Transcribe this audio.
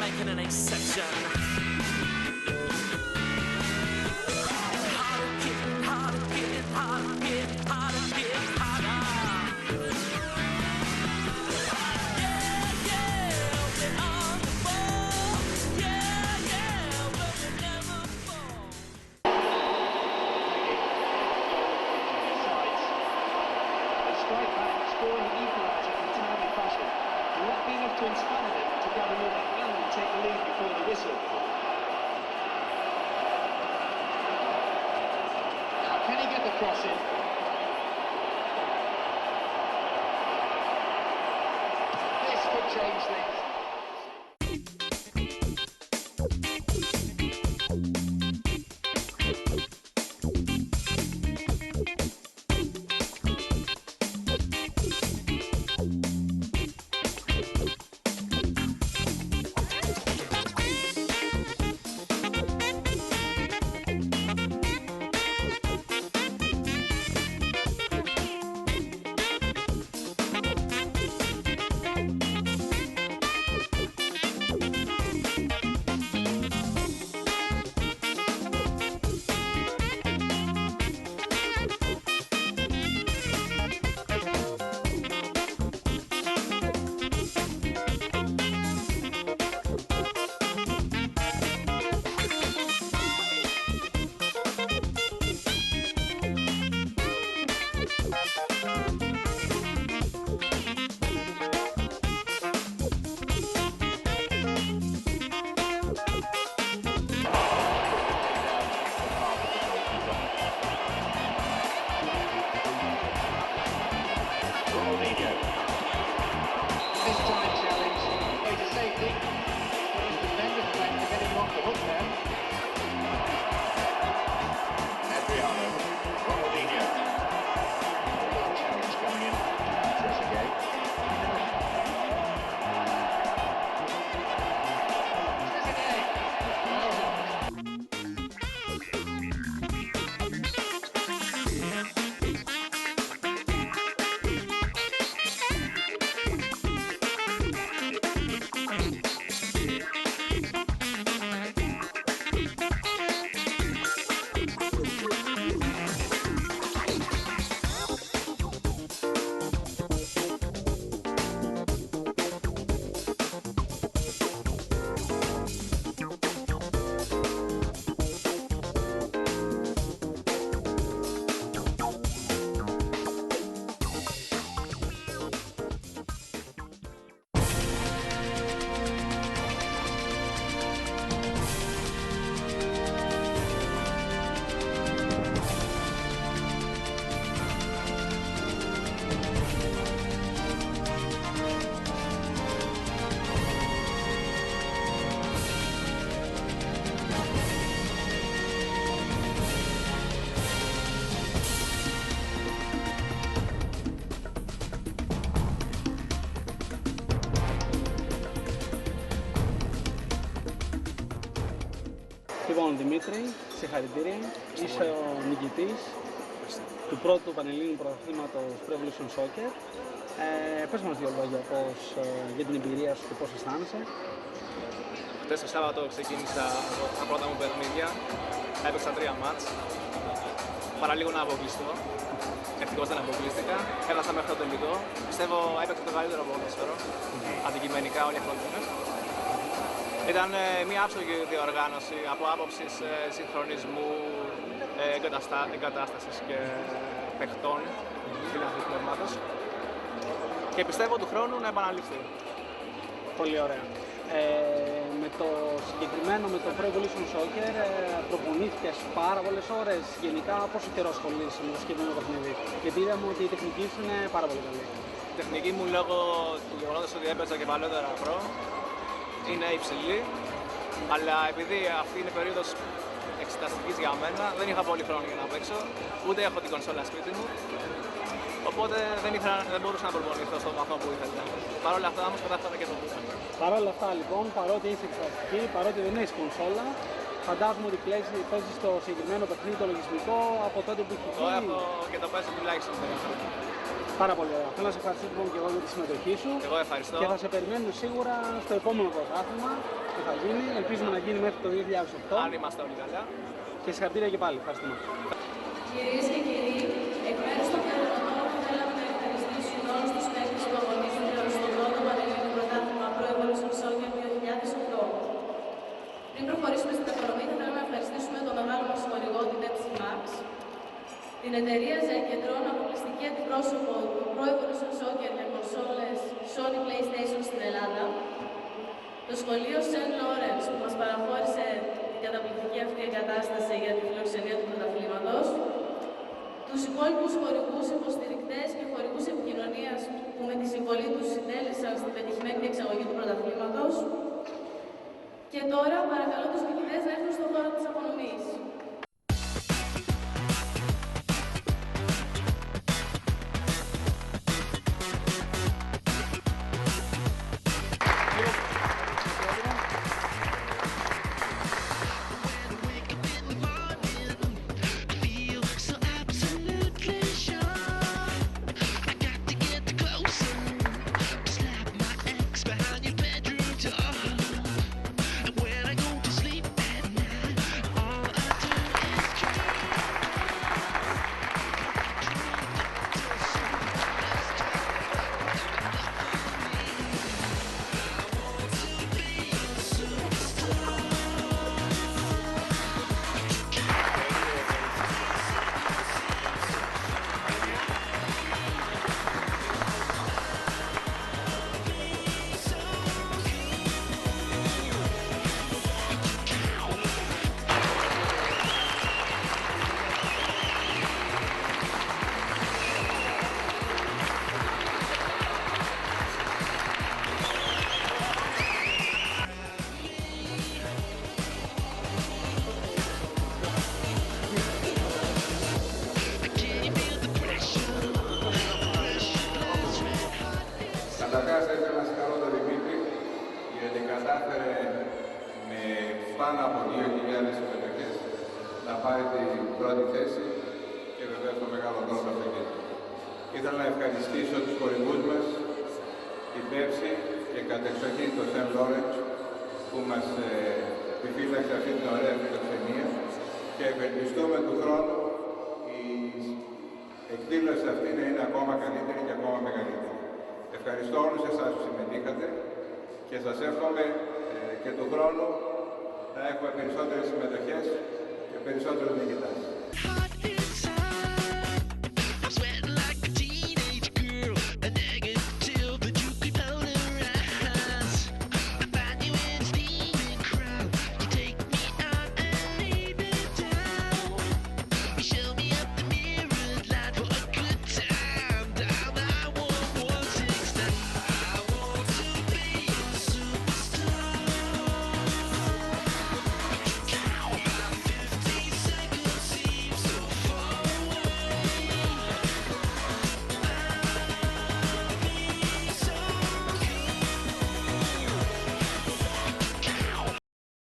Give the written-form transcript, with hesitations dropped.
making an exception. Harder, getting harder, getting harder, getting harder, getting harder. Yeah, yeah, we're on the ball. Yeah, yeah, but we never fall. The strike back, scoring the equaliser in timely fashion. Not being enough to inspire them to grab another and take the lead before the whistle. Now, can he get the cross in? This could change things. Λοιπόν, Δημήτρη, συγχαρητήρια. Είσαι ο νικητής του πρώτου Πανελλήνιου Πρωταθλήματος Pro Evolution Soccer. Πες μας δύο λόγια για την εμπειρία σου και πώς αισθάνεσαι. Χθες το Σάββατο ξεκίνησα τα πρώτα μου παιχνίδια. Έπαιξα 3 μάτς. Παραλίγο να αποκλειστώ. Ευτυχώς δεν αποκλείστηκα. Έφτασα μέχρι το τελικό. Πιστεύω έπαιξα το καλύτερο ποδόσφαιρο. Αντικειμενικά όλοι έχουν. Ήταν μια άψογη διοργάνωση από άποψης συγχρονισμού, εγκατάστασης και παιχτών, δηλαδή πνεύματος. Και πιστεύω του χρόνου να επαναληφθεί. Πολύ ωραία. Με το συγκεκριμένο, με το Pro Evolution Soccer, προπονήθηκες πάρα πολλές ώρες. Γενικά, πόσο καιρό ασχολείσαι με το συγκεκριμένο παιχνίδι? Γιατί είδαμε ότι η τεχνική σου είναι πάρα πολύ καλή. Η τεχνική μου, λόγω του γεγονότος ότι έπαιζα και παλαιότερα Pro, είναι υψηλή, αλλά επειδή αυτή είναι περίοδος εξεταστικής για μένα, δεν είχα πολύ χρόνο για να παίξω, ούτε έχω την κονσόλα σπίτι μου, οπότε δεν μπορούσα να προπονηθώ στον βαθμό που ήθελα. Παρ' όλα αυτά όμως κατάφερα και το πούσα. Παρ' όλα αυτά λοιπόν, παρότι είσαι εξεταστική, παρότι δεν έχεις κονσόλα, φαντάζομαι ότι παίζεις το συγκεκριμένο παιχνίδι, το λογισμικό, από τότε που έχει Το έχω και το παίζω τουλάχιστον 10 χρόνια. Πάρα πολύ ωραία. Θέλω να σε ευχαριστήσω λοιπόν και εγώ για τη συμμετοχή σου. Εγώ ευχαριστώ. Και θα σε περιμένουμε σίγουρα στο επόμενο πρωτάθλημα που θα γίνει. Ελπίζουμε να γίνει μέχρι το 2008. Αν είμαστε όλοι καλά. Και συγχαρητήρια και πάλι. Ευχαριστούμε. Κυρίες και κύριοι, εκ μέρους των διοργανωτών θέλαμε να ευχαριστήσουμε όλους τους παίκτες που αγωνίζονται στο πρώτο Πανελλήνιο Πρωτάθλημα Pro Evolution Soccer 2008. Πριν προχωρήσουμε στην αφορμή, θα θέλαμε να ευχαριστήσουμε τον μεγάλο μας χορηγό, την Pepsi Max, την εταιρεία Zeketron, αποκλειστική αντιπρόσωπο του Pro Evolution Soccer για κονσόλες Sony PlayStation στην Ελλάδα, το σχολείο St. Lawrence που μας παραχώρησε την καταπληκτική αυτή εγκατάσταση για τη φιλοξενία του πρωταθλήματος, τους υπόλοιπους χορηγούς, υποστηρικτές και χορηγούς επικοινωνίας που με τη συμβολή τους συντέλεσαν στην πετυχημένη διεξαγωγή του πρωταθλήματος. Και τώρα παρακαλώ τους νικητές να έρθουν στον χώρο της απονομής. Καταρχάς θα ήθελα να συγχαρώ τον Δημήτρη γιατί κατάφερε με πάνω από 2.000 συμμετοχές να πάρει την πρώτη θέση και βεβαίως το μεγάλο τρόπο αυτοκίνητο. Ήθελα να ευχαριστήσω τους χορηγούς μας, την Pepsi και κατεξοχήν το St. Lawrence που μας επιφύλαξε αυτή την ωραία φιλοξενία και ευελπιστούμε του χρόνου η εκδήλωση αυτή να είναι ακόμα καλύτερη και ακόμα μεγαλύτερη. Ευχαριστώ όλους εσάς που συμμετείχατε και σας εύχομαι και του χρόνου να έχουμε περισσότερες συμμετοχές και περισσότερους νικητές.